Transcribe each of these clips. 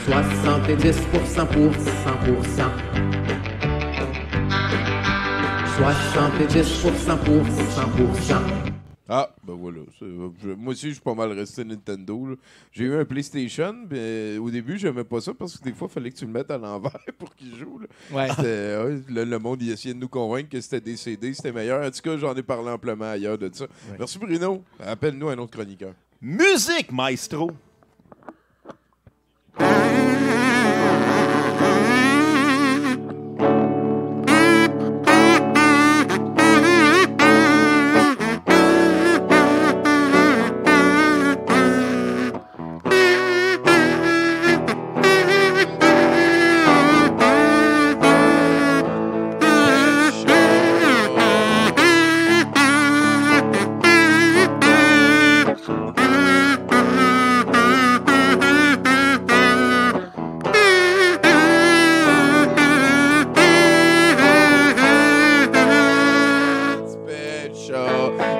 70% pour 100%. 70% pour 100%. Ah, ben voilà. Moi aussi, je suis pas mal resté Nintendo. Là. J'ai eu un PlayStation, mais au début, j'aimais pas ça parce que des fois, il fallait que tu le mettes à l'envers pour qu'il joue. Là. Ouais. Le monde, il essayait de nous convaincre que c'était des CD, c'était meilleur. En tout cas, j'en ai parlé amplement ailleurs de ça. Ouais. Merci, Bruno. Appelle-nous un autre chroniqueur. Musique, maestro.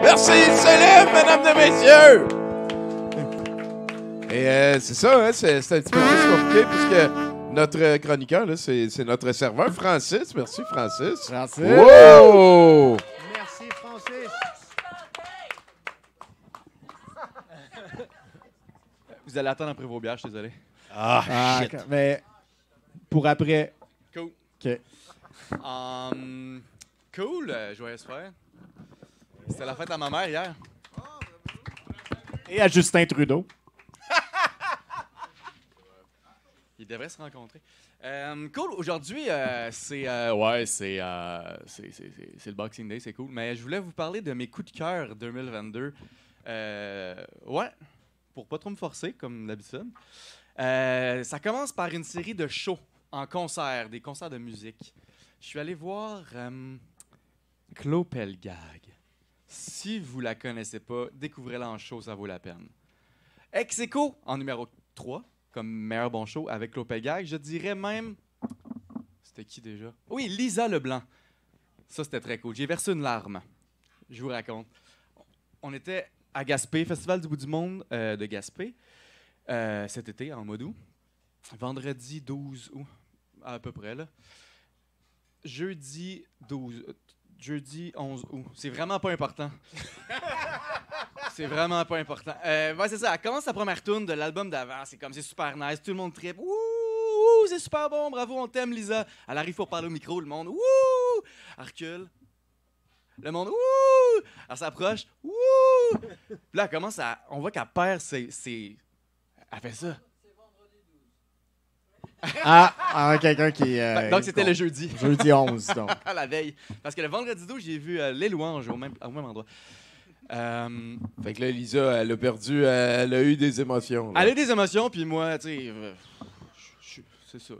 Merci, célèbre, mesdames et messieurs! Et c'est ça, hein, c'est un petit peu plus compliqué puisque notre chroniqueur, là, c'est notre serveur, Francis. Merci, Francis. Francis. Wow! Merci, Francis. Vous allez attendre après vos bières, je suis désolé. Ah, mais pour après. Cool. OK. Cool, joyeuse fête. C'était la fête à ma mère hier. Et à Justin Trudeau. Ils devraient se rencontrer. Cool, aujourd'hui, c'est le Boxing Day, c'est cool. Mais je voulais vous parler de mes coups de cœur 2022. Ouais, pour pas trop me forcer, comme d'habitude. Ça commence par une série de shows en concert, des concerts de musique. Je suis allé voir Clopelgag. Si vous la connaissez pas, découvrez-la en show, ça vaut la peine. Ex-Aequo, en numéro 3, comme meilleur bon show avec Clopelgag. Je dirais même... C'était qui déjà? Oui, Lisa Leblanc. Ça, c'était très cool. J'ai versé une larme. Je vous raconte. On était à Gaspé, Festival du bout du monde de Gaspé, cet été, en mois d'août. Vendredi 12 août, à peu près, là. Jeudi 11 août. C'est vraiment pas important. C'est vraiment pas important. Ouais, c'est ça. Elle commence sa première tourne de l'album d'avant. C'est super nice. Tout le monde trippe. Wouh, c'est super bon. Bravo, on t'aime, Lisa. Elle arrive pour parler au micro. Le monde, wouh. Elle recule. Le monde, wouh. Elle s'approche. Wouh. Puis là, elle commence à... On voit qu'elle perd ses... Elle fait ça. Quelqu'un qui. Donc, c'était le jeudi. Jeudi 11, donc. À la veille. Parce que le vendredi 12, j'ai vu Les Louanges au même endroit. Fait que là, Lisa, elle a perdu, elle a eu des émotions. Là. Elle a eu des émotions, puis moi, tu sais, c'est ça,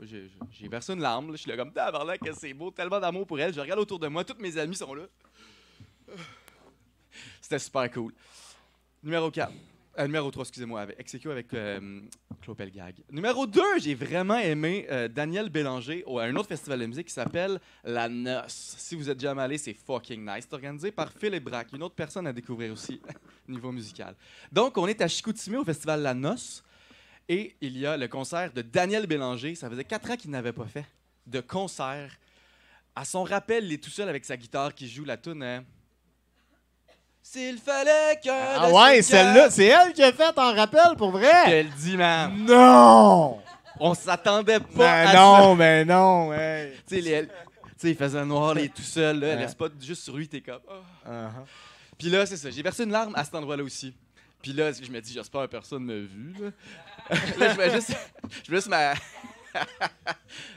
j'ai versé une larme. Là. Je suis là comme, tabarnak, que c'est beau, tellement d'amour pour elle. Je regarde autour de moi, tous mes amis sont là. C'était super cool. Numéro 4. Numéro 3, excusez-moi, avec Ex-Aequo avec Clopelgag. Numéro 2, j'ai vraiment aimé Daniel Bélanger à un autre festival de musique qui s'appelle La Noce. Si vous êtes jamais allé, c'est fucking nice. C'est organisé par Philippe Braque, une autre personne à découvrir aussi, niveau musical. Donc, on est à Chicoutimi au festival La Noce et il y a le concert de Daniel Bélanger. Ça faisait 4 ans qu'il n'avait pas fait de concert. À son rappel, il est tout seul avec sa guitare qui joue la toune. S'il fallait que... Ah ouais, celle-là, c'est elle qui a fait en rappel, pour vrai? Je le dis, man. Non! On s'attendait pas Ben à non, ça. mais non, hey. Tu sais, il faisait noir, il est tout seul, là, Ouais. laisse pas juste sur lui, t'es comme... Oh. Uh-huh. Puis là, c'est ça, j'ai versé une larme à cet endroit-là aussi. Puis là, je me dis, j'espère que personne m'a vu, là. Là, je vais juste ma... là,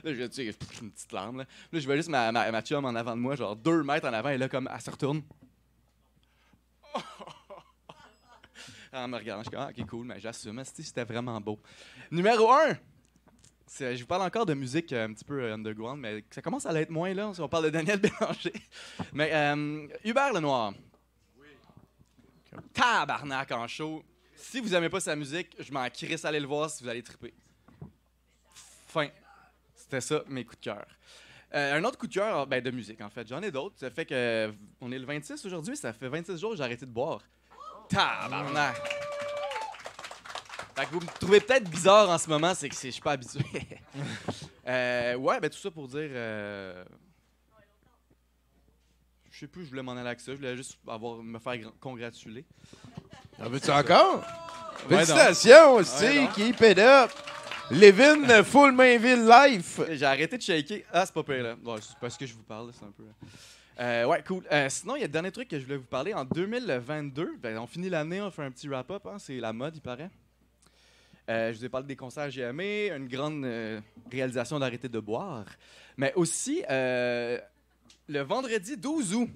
tu sais, une petite larme, là. Là, je vois juste ma chum en avant de moi, genre 2 mètres en avant, et là, comme, elle se retourne. En me regardant, je suis comme, ok, cool, mais j'assume, c'était vraiment beau. Numéro 1, je vous parle encore de musique un petit peu underground, mais ça commence à l'être moins, là, si on parle de Daniel Bélanger. Mais Hubert Lenoir. Oui. Tabarnak en show. Si vous aimez pas sa musique, je m'en crisse aller le voir si vous allez triper. Fin. C'était ça, mes coups de cœur. Un autre coup de cœur, de musique, en fait. J'en ai d'autres. Ça fait que on est le 26 aujourd'hui, ça fait 26 jours que j'ai arrêté de boire. Tabarnak! Fait que vous me trouvez peut-être bizarre en ce moment, c'est que je suis pas habitué. Ouais, ben tout ça pour dire... Je sais plus, je voulais m'en aller avec ça. Je voulais juste me faire congratuler. En veux-tu encore? Ouais, Félicitations, Ouais, aussi, non. keep it up! Levin, full Mainville life! J'ai arrêté de shaker. Ah, c'est pas pire, là. Ouais, c'est parce que je vous parle, là, c'est un peu... ouais, cool. Sinon, il y a le dernier truc que je voulais vous parler. En 2022, ben, on finit l'année, on fait un petit wrap-up. Hein, c'est la mode, il paraît. Je vous ai parlé des concerts que j'ai aimés, une grande réalisation d'arrêter de boire. Mais aussi, le vendredi 12 août,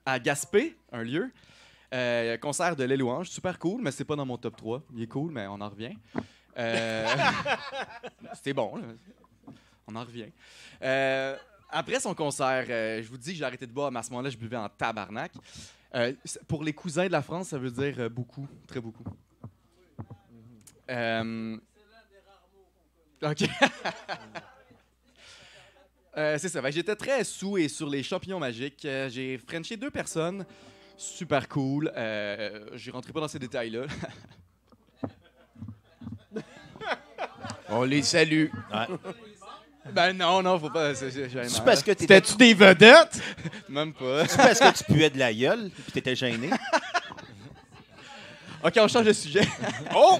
à Gaspé, un lieu, concert de Les Louanges, super cool, mais c'est pas dans mon top 3. Il est cool, mais on en revient. C'était bon, là. On en revient. Après son concert, je vous dis que j'ai arrêté de boire, mais à ce moment-là, je buvais en tabarnak. Pour les cousins de la France, ça veut dire beaucoup, très beaucoup. OK. C'est ça. J'étais très sous et sur les champignons magiques. J'ai frenché 2 personnes. Super cool. J'ai rentré pas dans ces détails-là. On les salue. Ouais. Ben non, faut pas. C'est C'est parce que t'étais... C'était-tu des vedettes? Même pas. C'est parce que tu puais de la gueule puis t'étais gêné. OK, on change de sujet. Oh!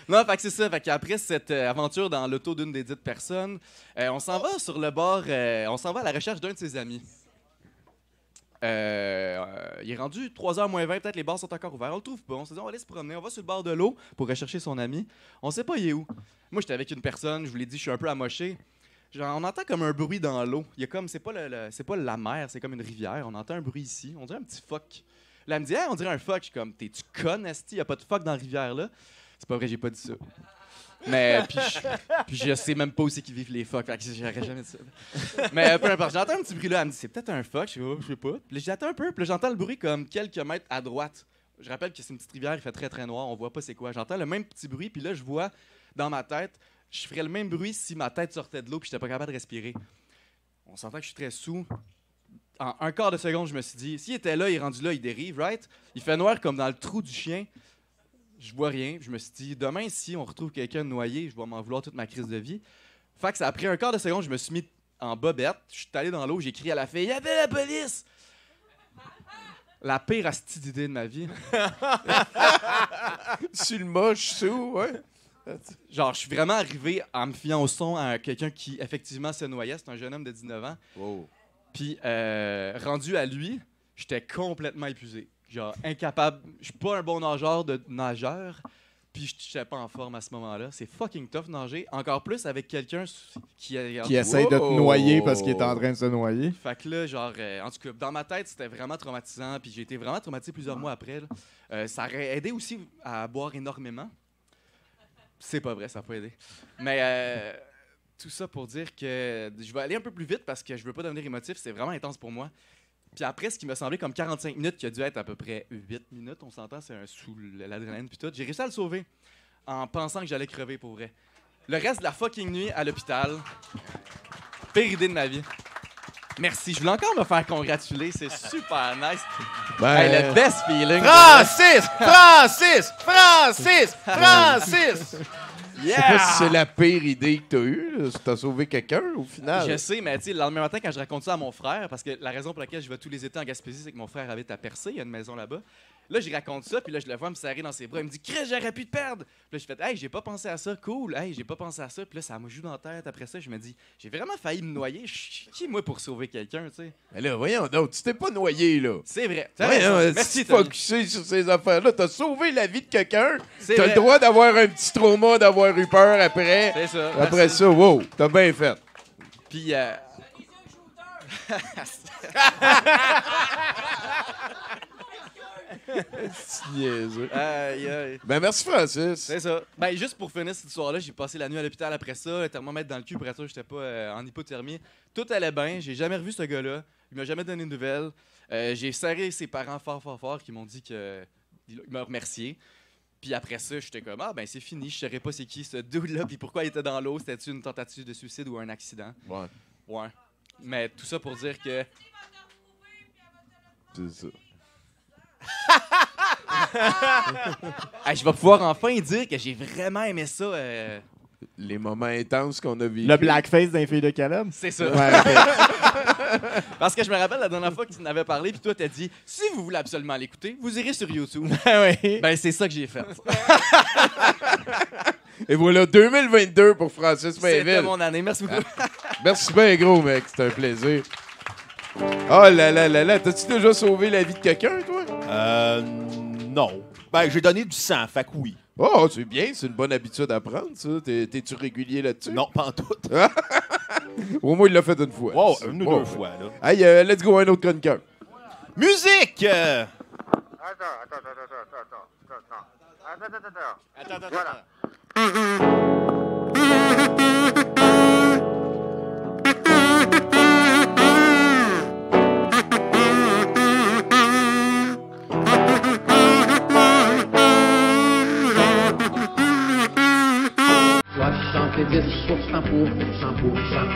Non, fait que c'est ça. Fait qu'après cette aventure dans l'auto d'une des dites personnes, on s'en va sur le bord, on s'en va à la recherche d'un de ses amis. Il est rendu 3h moins 20, peut-être les bars sont encore ouverts. On le trouve pas. On s'est dit, on va aller se promener. On va sur le bord de l'eau pour rechercher son ami. On sait pas il est où. Moi, j'étais avec une personne, je vous l'ai dit, je suis un peu amoché. Genre, on entend comme un bruit dans l'eau. Il y a comme, c'est pas la mer, c'est comme une rivière. On entend un bruit ici. On dirait un petit phoque. Là, elle me dit, hey, on dirait un phoque. Je suis comme, t'es-tu conne, esti? Il y a pas de phoque dans la rivière là. C'est pas vrai, j'ai pas dit ça. Mais puis je sais même pas où c'est qu'ils vivent les phoques. Fait que j'aurais jamais dit ça. Mais peu importe, j'entends un petit bruit là. Elle me dit, c'est peut-être un phoque. Je sais pas. Puis là, j'attends un peu. Puis là, j'entends le bruit comme quelques mètres à droite. Je rappelle que c'est une petite rivière, il fait très très noir. On voit pas c'est quoi. J'entends le même petit bruit. Puis là, je vois dans ma tête, je ferais le même bruit si ma tête sortait de l'eau puis j'étais pas capable de respirer. On s'entend que je suis très sous. En un quart de seconde, je me suis dit, s'il était là, il est rendu là, il dérive, right? Il fait noir comme dans le trou du chien. Je vois rien. Je me suis dit, demain, si on retrouve quelqu'un noyé, je vais m'en vouloir toute ma crise de vie. Fait que ça a pris un quart de seconde, je me suis mis en bobette. Je suis allé dans l'eau, j'ai crié à la fille, appelle la police! La pire asti d'idée de ma vie. Sur le moche, sous, ouais. Genre, je suis vraiment arrivé en me fiant au son à quelqu'un qui, effectivement, se noyait. C'est un jeune homme de 19 ans. Wow. Puis, rendu à lui, j'étais complètement épuisé. Genre, incapable. Je suis pas un bon nageur, puis je n'étais pas en forme à ce moment-là. C'est fucking tough nager. Encore plus avec quelqu'un qui Essaye de te noyer parce qu'il est en train de se noyer. Fait que là, genre, en tout cas, dans ma tête, c'était vraiment traumatisant. Puis j'ai été vraiment traumatisé plusieurs mois après. Là. Ça aurait aidé aussi à boire énormément. C'est pas vrai, ça n'a pas aidé. Mais tout ça pour dire que je vais aller un peu plus vite parce que je veux pas devenir émotif. C'est vraiment intense pour moi. Puis après, ce qui m'a semblé comme 45 minutes, qui a dû être à peu près 8 minutes, on s'entend, c'est sous l'adrénaline puis tout. J'ai réussi à le sauver en pensant que j'allais crever pour vrai. Le reste de la fucking nuit à l'hôpital, pire idée de ma vie. Merci. Je voulais encore me faire congratuler. C'est super nice. Ben, Hey, le best feeling. Francis! Je sais pas si c'est la pire idée que t'as eue. Là. T'as sauvé quelqu'un, au final. Je sais, mais tu sais, le lendemain matin, quand je raconte ça à mon frère, parce que la raison pour laquelle je vais tous les étés en Gaspésie, c'est que mon frère habite à Percé, il y a une maison là-bas. Là, je raconte ça, puis là, je le vois me serrer dans ses bras. Il me dit, Chris, j'aurais pu te perdre. Puis là, je fais, hey, j'ai pas pensé à ça, cool. Hey, j'ai pas pensé à ça. Puis là, ça me joue dans la tête. Après ça, je me dis, j'ai vraiment failli me noyer. Je suis qui, moi, pour sauver quelqu'un, tu sais? Mais là, voyons donc, tu t'es pas noyé, là. C'est vrai. T'as Voyons, raison. si Merci, tu Tommy. focusé sur ces affaires-là, t'as sauvé la vie de quelqu'un. C'est T'as vrai. le droit d'avoir un petit trauma, d'avoir eu peur après. C'est ça. Après Merci. ça, wow, t'as bien fait. Puis, Niaiseux. aïe, aïe. Ben, merci, Francis. C'est ça. Ben, juste pour finir cette histoire-là, j'ai passé la nuit à l'hôpital après ça, le thermomètre dans le cul pour être sûr que j'étais pas en hypothermie. Tout allait bien, j'ai jamais revu ce gars-là, il m'a jamais donné de nouvelles. J'ai serré ses parents fort qui m'ont dit que il m'a remercié. Puis après ça, j'étais comme ah ben c'est fini, je saurais pas c'est qui ce dude-là, puis pourquoi il était dans l'eau, c'était une tentative de suicide ou un accident. Ouais, Ouais. Mais tout ça pour dire que c'est ça. Hey, je vais pouvoir enfin dire que j'ai vraiment aimé ça. Les moments intenses qu'on a vécu. Le blackface d'un fille de Caleb? C'est ça. Ouais, ok. Parce que je me rappelle la dernière fois que tu en avais parlé, puis toi, t'as dit si vous voulez absolument l'écouter, vous irez sur YouTube. Ouais. Ben, c'est ça que j'ai fait. Et voilà, 2022 pour Francis C'était Mainville. mon année. Merci beaucoup. Merci bien gros, mec. C'était un plaisir. Oh là là là là. T'as-tu déjà sauvé la vie de quelqu'un, toi? Non. Ben, j'ai donné du sang, fait que oui. Oh, c'est bien. C'est une bonne habitude à prendre, ça. T'es-tu régulier là-dessus? Non, pas en tout. Au moins, il l'a fait une fois. Wow, une ou deux fois, là. Hey, let's go, un autre chroniqueur. Musique! Attends. Voilà. Soixante-dix pour cent.